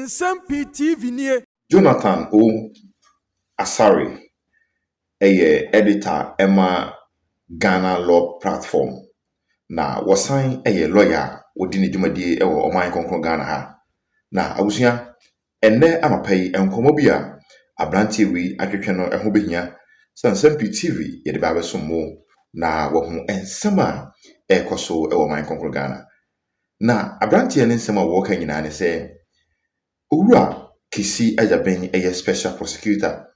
Nsem-Pii TV nie. Jonathan O. Asari, editor Emma Ghana Law Platform. Na wasan lawyer wodi ne dwumadie ewo oman konkon Ghana ha. Na abusua enne amapai enkomo bia abrantie wi atwetwe no eho behia Nsem-Pii TV yede ba besomo na wo hu ensem a ekoso ewo oman konkon Ghana. Na abrantie ne nsem a wo ka nyina ne se owura Kisi Ajaben special prosecutor.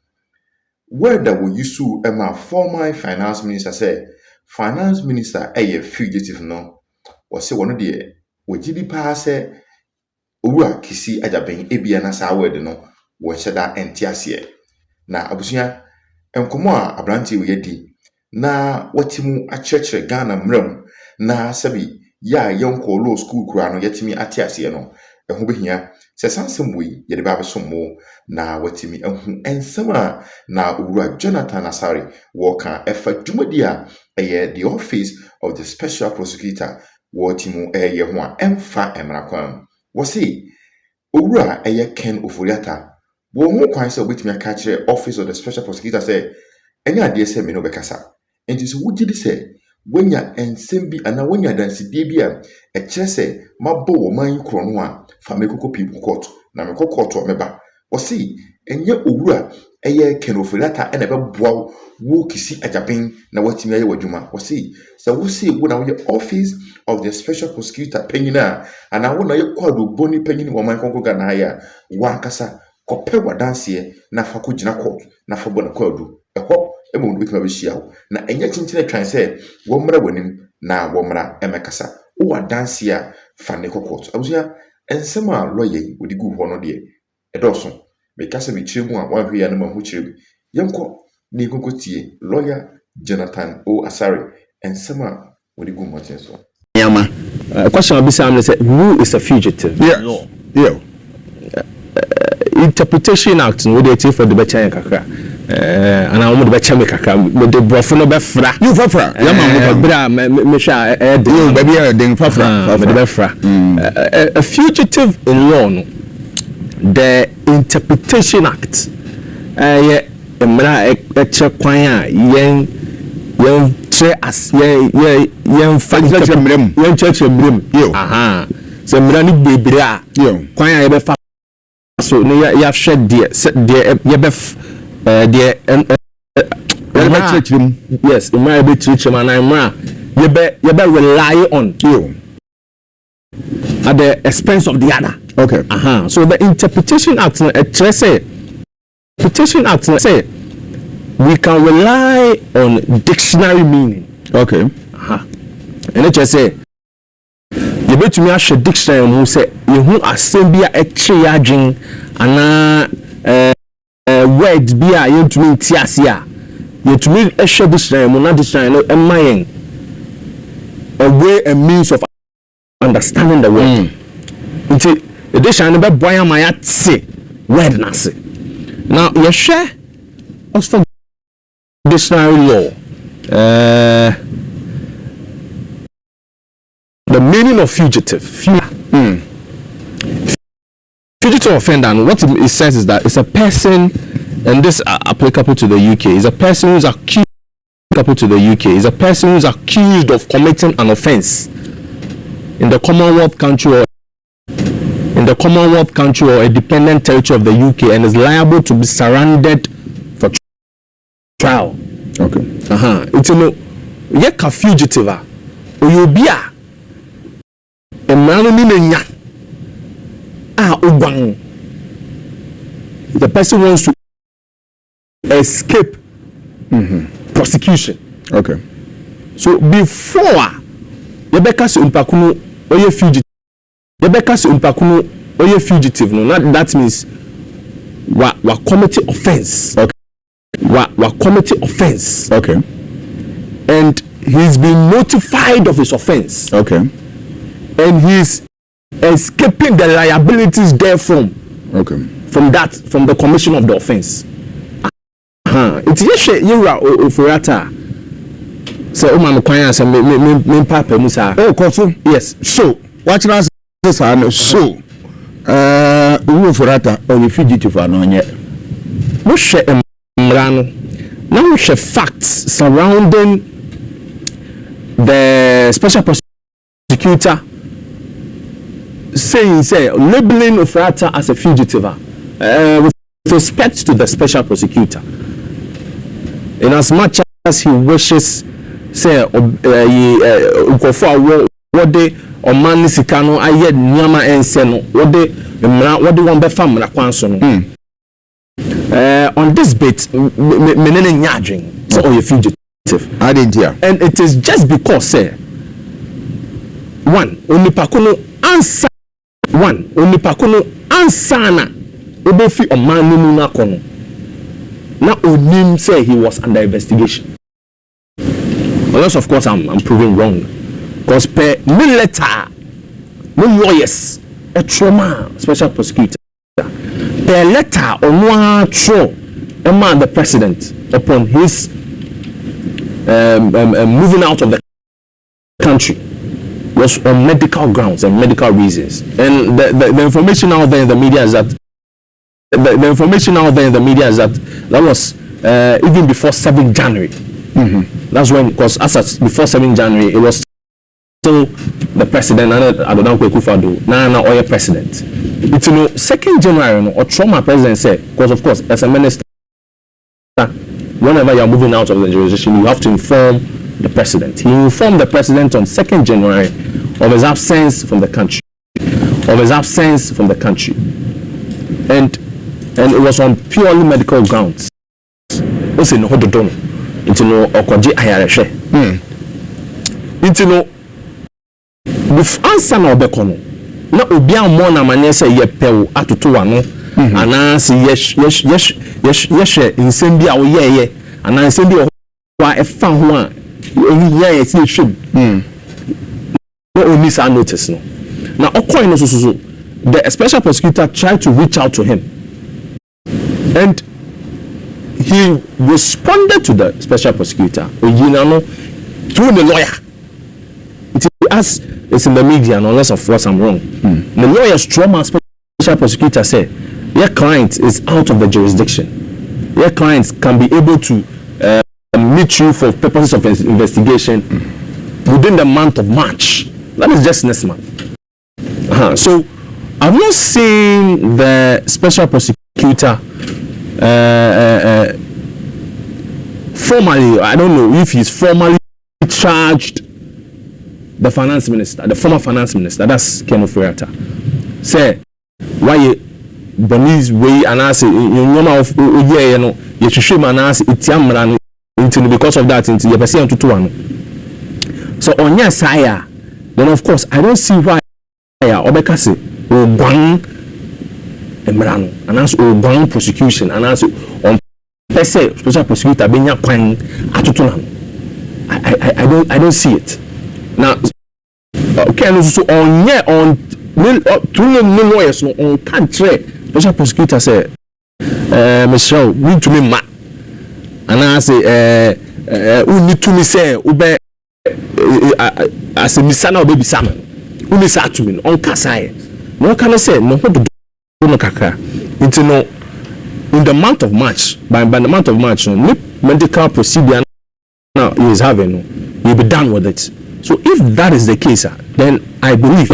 Where that we used to my former finance minister say finance minister fugitive no was say one of the we GB pass owura Kisi Ajaben ebia na sa word no wo hyeda entiase na abusuya enkomo a abranti we yedi na watimu achechre Ghana mram na sabi ya yonko law school kura no yetimi atiase no eho behia se sansem we yede ba besomo na watimi ehu ensema na owura Jonathan Asari woka efa dwumadi a the office of the special prosecutor wotimu ho a emfa emrakwan wo se owura Ken Oforiata wo ho kwan se obetimi aka kire office of the special prosecutor say enya ade se me no bekasa enti so wugidi se wanya ensem bi ana wanya dansidie bi a kire se mabo wo man kro no a fa mekoko people court na mekoko court o meba wo se enye owura Ken Oforiata ena beboa wo Kisi Ajaben na watimi aye wadwuma wo se wo se wo na wo office of the special prosecutor penyina ana wo na ye kwado boni penyini wo man konko Ghana ya wankasa kope wadanse na fa ko gina court na fa bona kwado eho emo ndu bituma be hia wo na enye chinchine twan se wo mra wanim na wo mra emekasa wo wadanse a fa ne court abusia ensem a lawyer wodi gu ho no de edoso mekasa bi chire mu a wan hwe ya na mahu chire bi yenko ni kokotie lawyer Jonathan O. Asari ensem a wodi gu mo so Yama question obisa say who is a fugitive? Yeah. Interpretation act no dey take for the becha kakra and I want the becha me kakra the brofo no be fra you fafra yama mo bra me hwa you baby den fafra me be fra a fugitive in law no the interpretation act emra eche kwan a yen tre as yen fa church emrem aha se mra ni bebre a kwan a ye be fa so no ya shed there ye be yes in my be church man and you be rely on you at the expense of the other. Okay. So the interpretation act say we can rely on dictionary meaning. Okay. And it just say you bet me a dictionary who say you who assembly a triaging and word be a you to me tiasia you to me a dictionary mo na dictionary no emmayen a way and means of understanding the word. Until the dictionary be boy am I say word na say. Now you share Oxford dictionary law. The meaning of fugitive. Fugitive offender, and what it says is that it's a person, and this applicable to the UK, is a person who's accused of committing an offence in the Commonwealth country or a dependent territory of the UK and is liable to be surrendered for trial. Okay. It's no yeka fugitive a oyobia emrano ni nenya ogwan. The person wants to escape prosecution. Okay. So before yebeka se umpakunu oye fugitive no that means wa committing offense. Okay. Wa committing offense. Okay. And he's been notified of his offense. Okay. And he's escaping the liabilities therefrom. Okay. From the commission of the offense. It's yeshe yura Oforiata. So man kwan say me papa musa. Oh, koso. Yes. So, watch now so Uwe Furata or the fugitive and yet. We share Mrano. Now we share facts surrounding the special prosecutor labeling Furata as a fugitive with respect to the special prosecutor. In as much as he wishes, say, what they or man Sikano, I yet Nyama and Seno, what they want be family Quanson. On this bit, menene nyadring, so or you fugitive. I didn't hear. And it is just because, say, only Pakuno ansana, obefi or man nuna kono. Now Onim say he was under investigation. Unless of course I'm proving wrong. Because per letter, no lawyers, a trauma special prosecutor. Per letter or no throw a man the president upon his moving out of the country was on medical grounds and medical reasons. And the information out there in the media is that the information out there in the media is that was even before 7 January. That's when, because as before 7 January, it was still the president, Adodan Kwekufado, now oil president. It's 2nd January, or trauma president said, because of course, as a minister, whenever you are moving out of the jurisdiction, you have to inform the president. He informed the president on 2nd January of his absence from the country. And it was on purely medical grounds. What's in Hododono? It's Okoji Ayareshe. It's with answer no bekono. Na obia mo na manye se ye pew atoto wano. Anansi yes Nsem-Pii a wo ye anansi bi ho a efa ho a oni ye si ehwem. No only sa notice no. Na okoy no so the special prosecutor tried to reach out to him. And he responded to the special prosecutor through the lawyer. As it's in the media, and unless of course I'm wrong. The lawyer's trauma special prosecutor said, your client is out of the jurisdiction. Your clients can be able to meet you for purposes of investigation within the month of March. That is just next month. So I'm not seeing the special prosecutor formally, I don't know if he's formally charged the finance minister, the former finance minister, that's Ken Oforiatta. Say, why you Boni's way and ask you know of you should show man ask itiamran because of that into your person to 2. So on your side, then of course I don't see why Obekase will bang Emrano and ask bang prosecution and ask on per se special prosecutor benya kwan atotonam. I don't see it. Now, okay, so on two lawyers on country, special prosecutor said, Michelle, we to me ma, and I say, we need to me say, ube as a misana baby salmon, we need to me on Kasai. No can I say no what to do no kaka. It's no in the month of March, by the month of March, no medical procedure now he is having, he'll be done with it. So if that is the case, then I believe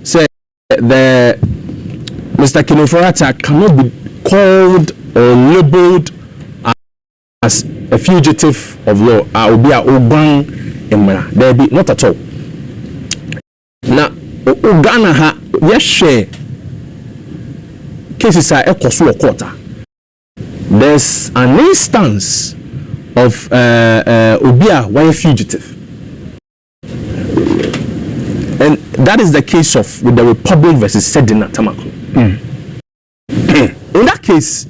say the Mr. Kinofurata cannot be called or labeled as a fugitive of law. I will be a Oban Emra. There be not at all. Now Uganda ha yes share cases are a quarter. There's an instance of Obia why fugitive. And that is the case of with the Republic versus Sedina Tamako. In that case,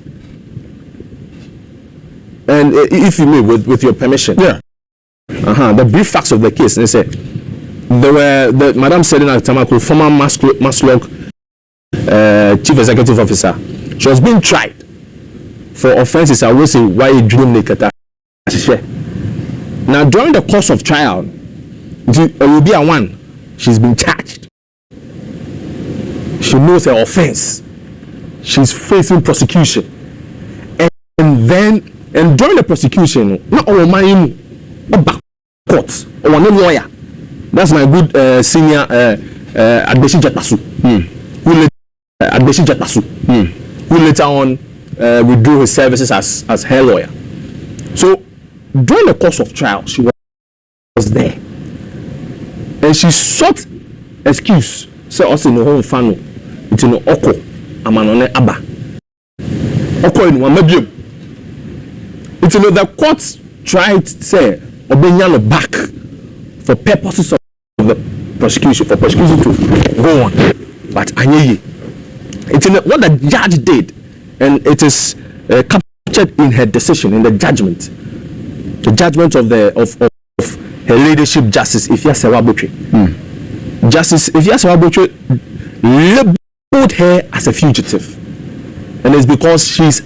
and if you may, with your permission, the brief facts of the case, they say there were the Madam Sedina Tamako, former Maslog chief executive officer. She was being tried for offenses. I will say why you dream naked. Now during the course of trial, there will be a one. She's been charged. she knows her offense. She's facing prosecution. And during the prosecution, not all my back court or no lawyer. That's my good senior Adeshi Jatasu. Adeshi Jatasu. Who later on withdrew his services as her lawyer. So during the course of trial, she was there. And she sought excuse. Say also no home fano. It's no oko. Amanone aba. Oko in one medium. It's no the court tried say Obenyano back for purposes of the prosecution, for prosecution to go on. But Anyeyi, it's what the judge did, and it is captured in her decision, in the judgment of her ladyship Justice Ifya Sewabotre. Justice Ifya Sewabotre labeled her as a fugitive, and it's because she's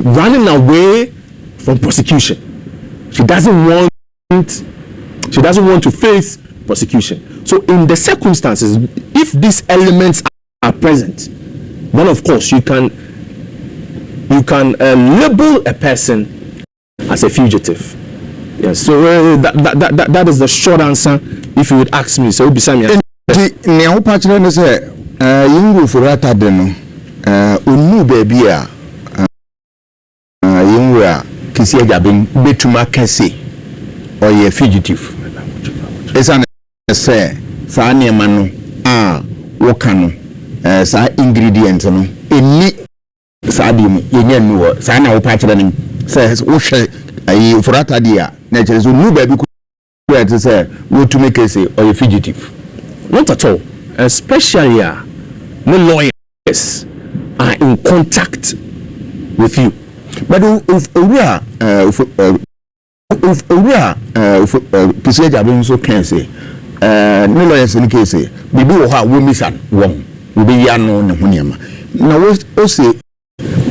running away from prosecution. She doesn't want to face prosecution. So in the circumstances, if these elements are present, then of course you can label a person as a fugitive. Yes. So that is the short answer. If you would ask me, so beside me. Now, Patrick, say, you for that adeno. Unu baby you kisi agabin betuma kese or ye fugitive. Esa say sa nneema no woka no sa ingredient no eni sa di mu yenye nu sa na wo pa kire nim say wo hwe ayi furata dia na kire so nu ba bi ku say wo to make kese or ye fugitive. Not at all, especially no lawyers are in contact with you. But if we are kisi agabin so can say no lawyers in case bibi wo ha wo misan won wo be ya no ne honiama na wo say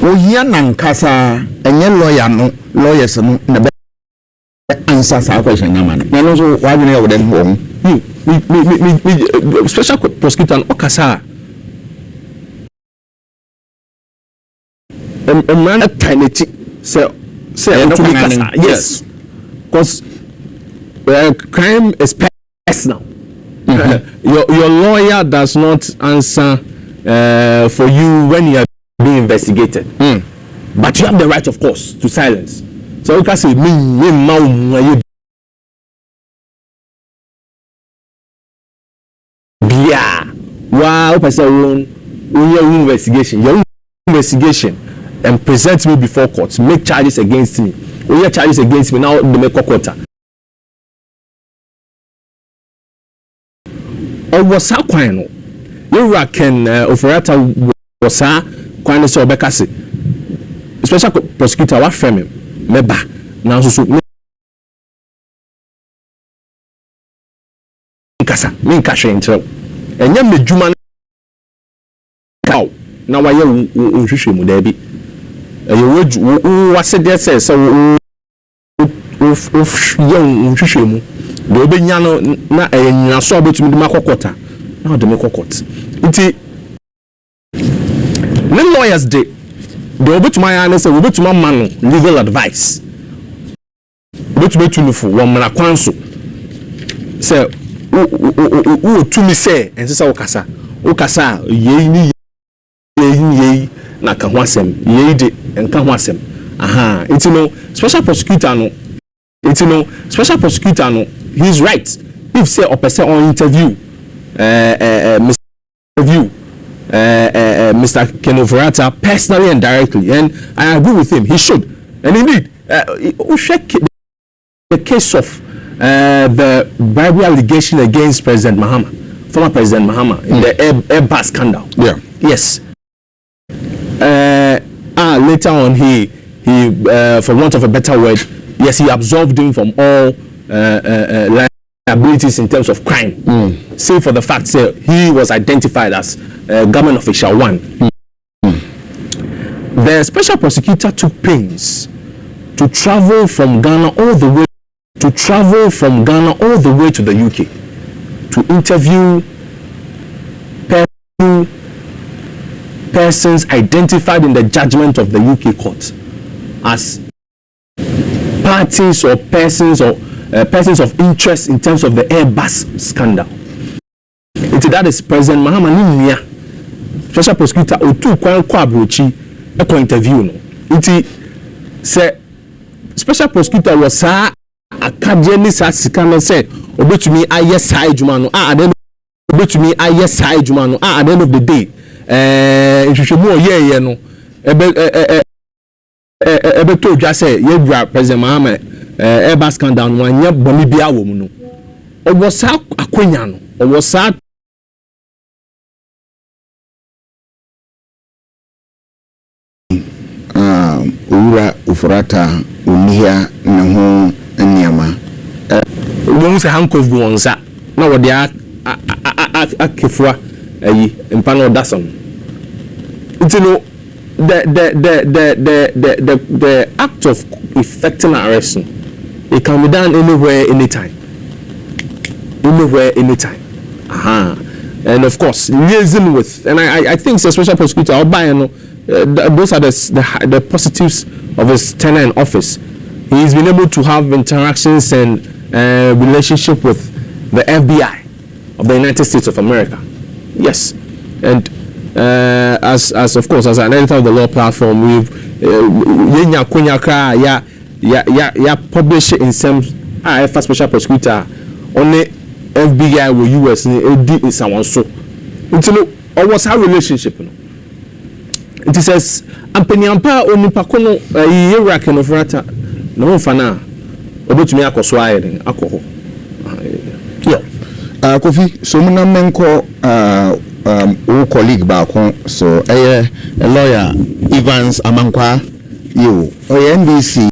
wo hia nankasa enye lawyer no lawyers no na be answer sa question na man na no so wa dwene wo den won special prosecutor okasa man eternity say yes, because crime is personal. Your lawyer does not answer for you when you are being investigated, but you have the right, of course, to silence. So you can say me wow, person your investigation and present me before court, make charges against me. When you charges against me, now they make court. Or was that quite you reckon Oferata was quite so Becassi. Special prosecutor, what frame him? Meba. Now, so me cash in trouble. And yet, the Juman cow. Now I am Shàme Debbie. You what said there says so young Shàme. The Obenyano na so bet me the makokota. Now the makokot. It no lawyers dey. The obet my answer, we bet my man legal advice. Bet to for one man kwanso. Say o to me say and say okasa ye na ka ho asem ye de enka ho asem aha it no special prosecutor no he's right if say or person on interview Mr. Kenoverata personally and directly, and I agree with him, he should. And indeed we check the case of the bribery allegation against President Mahama, former President Mahama, in the Airbus scandal. Yes. Later on he for want of a better word, yes, he absolved him from all liabilities in terms of crime, save for the fact that he was identified as government official one. The special prosecutor took pains to travel from Ghana all the way to the UK to interview persons identified in the judgment of the UK court as parties or persons of interest in terms of the Airbus scandal. That is President Mahama Ninia, special prosecutor Otu Kwan Kwabrochi, a interview. Say special prosecutor was a academic scandal said, obey to me, I yes, I Jumano, then obey to me, I yes, I Jumano, at the end of the day, you should more, yeah, no, ebe to just say, yeah, President Mahama, Airbus scandal, one year, Bonibia woman. Or was a Quiniano, or was that ura ufurata unihia na ho nneema won se handcuff go onsa na wo de akefua ayi mpa na odason ntino the act of effecting arrest, it can be done anywhere anytime and of course liaising with, and I think the special prosecutor those are the positives of his tenure in office. He's been able to have interactions and relationship with the FBI of the United States of America. Yes, and as of course as an editor of the law platform, we've published in some first special prosecutor on the FBI with US in someone so until what's our relationship. It says ampanyampa onipakono Iraq no frata no fana obetumi akoswa ayeden akoho Kofi so muna menko o colleague baako so a lawyer Evans Amankwa you NBC